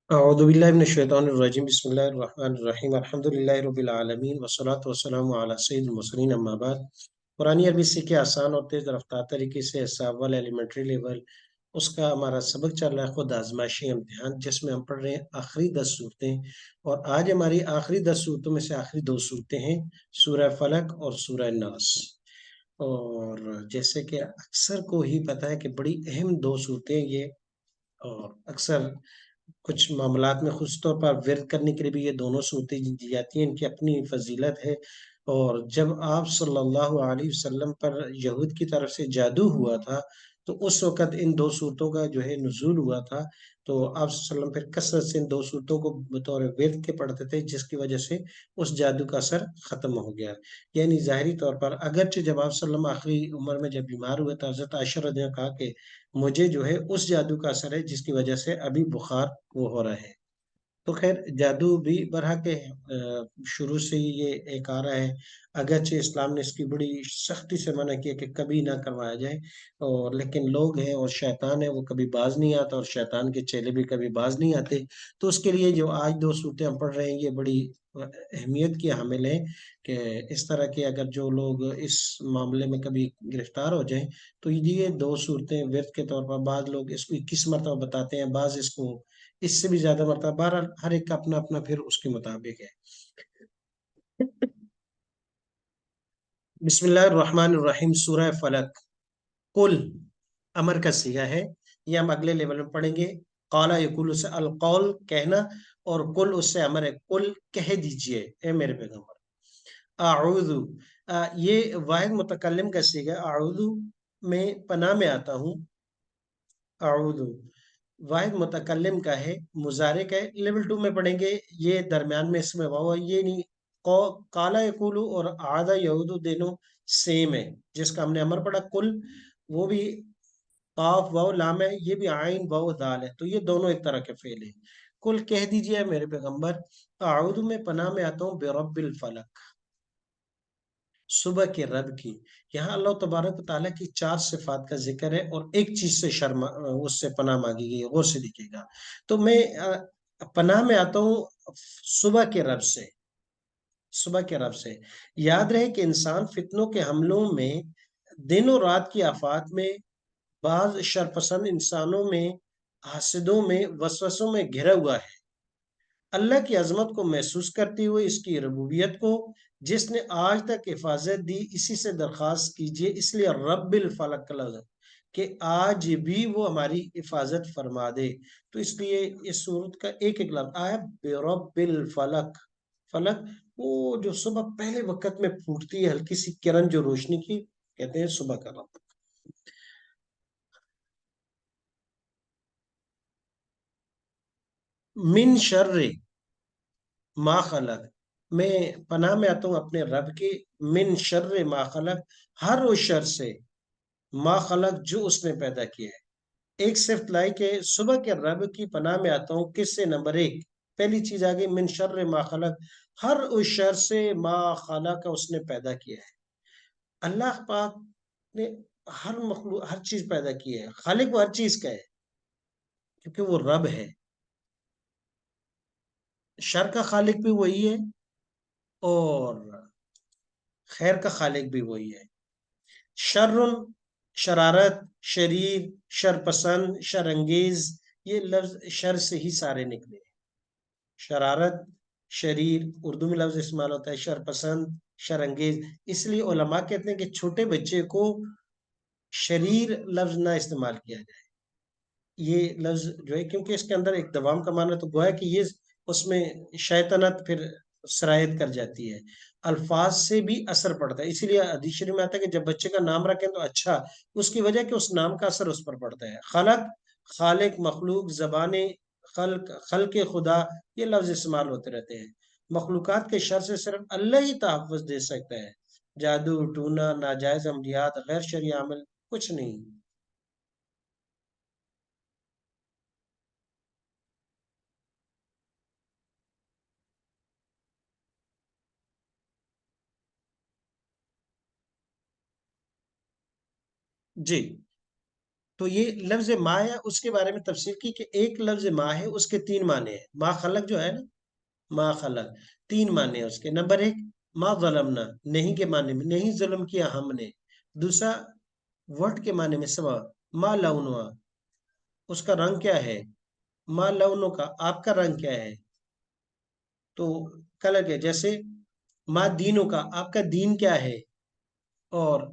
أعوذ بالله من الشيطان الرجيم بسم الله الرحمن الرحيم الحمد لله رب العالمين والصلاة والسلام على سيد المرسلين أما بعد قرآن عربی سیکھے آسان اور تیز رفتار طریقے سے حساب والا ایلیمنٹری لیول اس کا ہمارا سبق چل رہا ہے خود آزمائشی امتحان جس میں ہم پڑھ رہے ہیں آخری 10 صورتیں اور آج ہماری آخری 10 صورتوں میں سے آخری 2 صورتیں ہیں سورہ فلق اور سورہ ناس اور جیسے کہ اکثر کو ہی پتہ ہے کہ بڑی اہم 2 صورتیں یہ اور اکثر کچھ معاملات میں خصوص طور پر ورد کرنے کے لیے بھی یہ دونوں صورتیں دی جاتی ہیں، ان کی اپنی فضیلت ہے۔ اور جب آپ صلی اللہ علیہ وسلم پر یہود کی طرف سے جادو ہوا تھا تو اس وقت ان 2 صورتوں کا جو ہے نزول ہوا تھا، تو آپ صلی اللہ علیہ وسلم پھر کثرت سے ان 2 صورتوں کو بطور ورد کے پڑھتے تھے، جس کی وجہ سے اس جادو کا اثر ختم ہو گیا۔ یعنی ظاہری طور پر اگرچہ جب آپ صلی اللہ علیہ وسلم آخری عمر میں جب بیمار ہوئے تو حضرت عائشہ رضی اللہ عنہا کہا کہ مجھے جو ہے اس جادو کا اثر ہے جس کی وجہ سے ابھی بخار وہ ہو رہا ہے۔ تو خیر جادو بھی برحق شروع سے ہی یہ ایک آ رہا ہے، اگرچہ اسلام نے اس کی بڑی سختی سے منع کیا کہ کبھی نہ کروایا جائے، اور لیکن لوگ ہیں اور شیطان ہے وہ کبھی باز نہیں آتا اور شیطان کے چیلے بھی کبھی باز نہیں آتے۔ تو اس کے لیے جو آج 2 صورتیں ہم پڑھ رہے ہیں یہ بڑی اہمیت کی حامل ہیں کہ اس طرح کے اگر جو لوگ اس معاملے میں کبھی گرفتار ہو جائیں تو یہ 2 صورتیں ورد کے طور پر بعض لوگ اس کو 21 مرتبہ بتاتے ہیں، بعض اس کو اس سے بھی زیادہ مرتبہ، بہرحال ہر ایک کا اپنا اپنا پھر اس کے مطابق ہے۔ بسم اللہ الرحمن الرحیم سورہ فلق۔ قل امر کا صیغہ ہے، یہ ہم اگلے لیول میں پڑھیں گے۔ قالا یقول سے القول کہنا، اور قل اس سے امر ہے، قل کہہ دیجئے اے میرے پیغمبر۔ اعوذ یہ واحد متکلم کا صیغہ، اعوذ میں پناہ میں آتا ہوں۔ اعوذ واحد متکلم کا ہے، مضارع کا ہے، لیول 2 میں پڑھیں گے۔ یہ درمیان میں اس میں واو ہے، یہ نہیں کالا یقولو اور آدھا یہودو دونوں سیم ہے۔ جس کا ہم نے امر پڑھا کل، وہ بھی قاف واو لام ہے، یہ بھی عین واو دال ہے، تو یہ دونوں ایک طرح کے فعل ہیں۔ کل کہہ دیجئے میرے پیغمبر، اعوذ میں پناہ میں آتا ہوں برب الفلق، صبح کے رب کی۔ یہاں اللہ تبارک و تعالیٰ کی 4 صفات کا ذکر ہے اور ایک چیز سے اس سے پناہ مانگی گئی ہے، غور سے دیکھیے گا۔ تو میں پناہ میں آتا ہوں صبح کے رب سے، صبح کے رب سے۔ یاد رہے کہ انسان فتنوں کے حملوں میں، دن اور رات کی آفات میں، بعض شرپسند انسانوں میں، حاسدوں میں، وسوسوں میں گھرا ہوا ہے۔ اللہ کی عظمت کو محسوس کرتے ہوئے اس کی ربوبیت کو، جس نے آج تک حفاظت دی، اسی سے درخواست کیجئے۔ اس لیے رب الفلق کا لفظ ہے کہ آج بھی وہ ہماری حفاظت فرما دے۔ تو اس لیے اس صورت کا ایک ایک لفظ آیا برب الفلق۔ فلق وہ جو صبح پہلے وقت میں پھوٹتی ہے ہلکی سی کرن جو روشنی کی، کہتے ہیں صبح کا رب۔ من شر ما خلق، میں پناہ میں آتا ہوں اپنے رب کی، من شر ما خلق، ہر اس شر سے، ما خلق جو اس نے پیدا کیا ہے۔ ایک صفت لائی کہ صبح کے رب کی پناہ میں آتا ہوں، کس سے؟ نمبر 1 پہلی چیز آگئی من شر ما خلق، ہر اس شر سے ما خلق اس نے پیدا کیا ہے۔ اللہ پاک نے ہر مخلوق ہر چیز پیدا کی ہے، خالق وہ ہر چیز کا ہے کیونکہ وہ رب ہے۔ شر کا خالق بھی وہی ہے اور خیر کا خالق بھی وہی ہے۔ شر شرارت، شریر، شر پسند، شر انگیز، یہ لفظ شر سے ہی سارے نکلے ہیں۔ شرارت، شریر، اردو میں لفظ استعمال ہوتا ہے شر پسند، شر انگیز۔ اس لیے علماء کہتے ہیں کہ چھوٹے بچے کو شریر لفظ نہ استعمال کیا جائے، یہ لفظ جو ہے کیونکہ اس کے اندر ایک دوام کا معنی تو گویا کہ یہ اس میں شیطنت پھر سرایت کر جاتی ہے، الفاظ سے بھی اثر پڑتا ہے۔ اسی لیے حدیث شریف میں آتا ہے کہ جب بچے کا نام رکھیں تو اچھا، اس کی وجہ کہ اس نام کا اثر اس پر پڑتا ہے۔ خلق خالق، مخلوق، زبان خلق، خلق خدا، یہ لفظ استعمال ہوتے رہتے ہیں۔ مخلوقات کے شر سے صرف اللہ ہی تحفظ دے سکتا ہے، جادو ٹونا، ناجائز عملیات، غیر شرعی عمل کچھ نہیں۔ جی، تو یہ لفظ ما ہے، اس کے بارے میں تفسیر کی کہ ایک لفظ ما ہے، اس کے تین معنی ہیں. ما خلق جو ہے نا، ما خلق، تین معنی ہیں اس کے. نمبر ایک، ما ظلمنا، نہیں کے معنی میں، نہیں ظلم کیا ہم نے. دوسرا، وٹ کے معنی میں سوا، ما لونوا، اس کا رنگ کیا ہے. ما لونوں کا، آپ کا رنگ کیا ہے. تو کلر کیا، جیسے ما دینوں کا، آپ کا دین کیا ہے. اور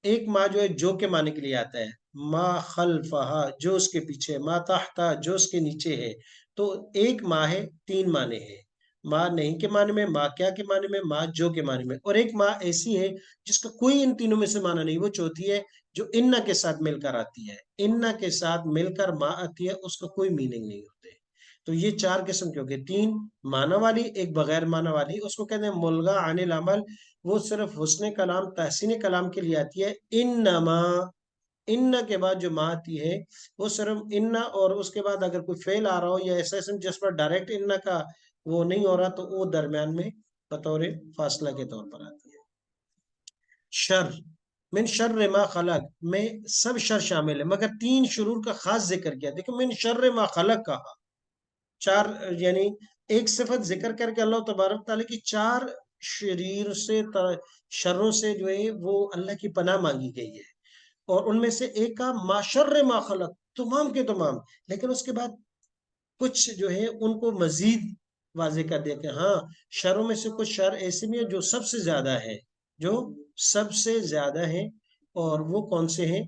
ایک ما جو ہے جو کے معنی کے لیے آتا ہے، ما خلفہا، جو اس کے پیچھے، ما تحتا، جو اس کے نیچے ہے. تو ایک ما ہے، تین معنی ہے. ما نہیں کے معنی میں، ما کیا کے معنی میں، ما جو کے معنی میں. اور ایک ما ایسی ہے جس کا کوئی ان تینوں میں سے معنی نہیں، وہ چوتھی ہے جو اننا کے ساتھ مل کر آتی ہے. اننا کے ساتھ مل کر ما آتی ہے، اس کا کوئی میننگ نہیں ہوتے. تو یہ چار قسم کے ہو گئے، تین معنی والی، ایک بغیر معنی والی. اس کو کہتے ہیں ملغا عن العمل، وہ صرف حسن کلام، تحسین کلام کے لیے آتی ہے. انما، ان کے بعد جو ما آتی ہے وہ صرف ان، اور اس کے بعد اگر کوئی فعل آ رہا ہو یا ایسا اسم جس پر ڈائریکٹ ان کا وہ نہیں ہو رہا، تو وہ درمیان میں بطور فاصلہ کے طور پر آتی ہے. شر، من شر ما خلق، میں سب شر شامل ہے، مگر تین شرور کا خاص ذکر کیا. دیکھو، من شر ما خلق کہا، چار، یعنی ایک صفت ذکر کر کے اللہ تبارک تعالیٰ کی چار شریر سے، شروں سے جو ہے وہ اللہ کی پناہ مانگی گئی ہے. اور ان میں سے ایک کا ما شر ما خلق، تمام کے تمام. لیکن اس کے بعد کچھ جو ہے ان کو مزید واضح کر دیا کہ ہاں، شروں میں سے کچھ شر ایسے بھی ہیں جو سب سے زیادہ ہے، جو سب سے زیادہ ہیں. اور وہ کون سے ہیں؟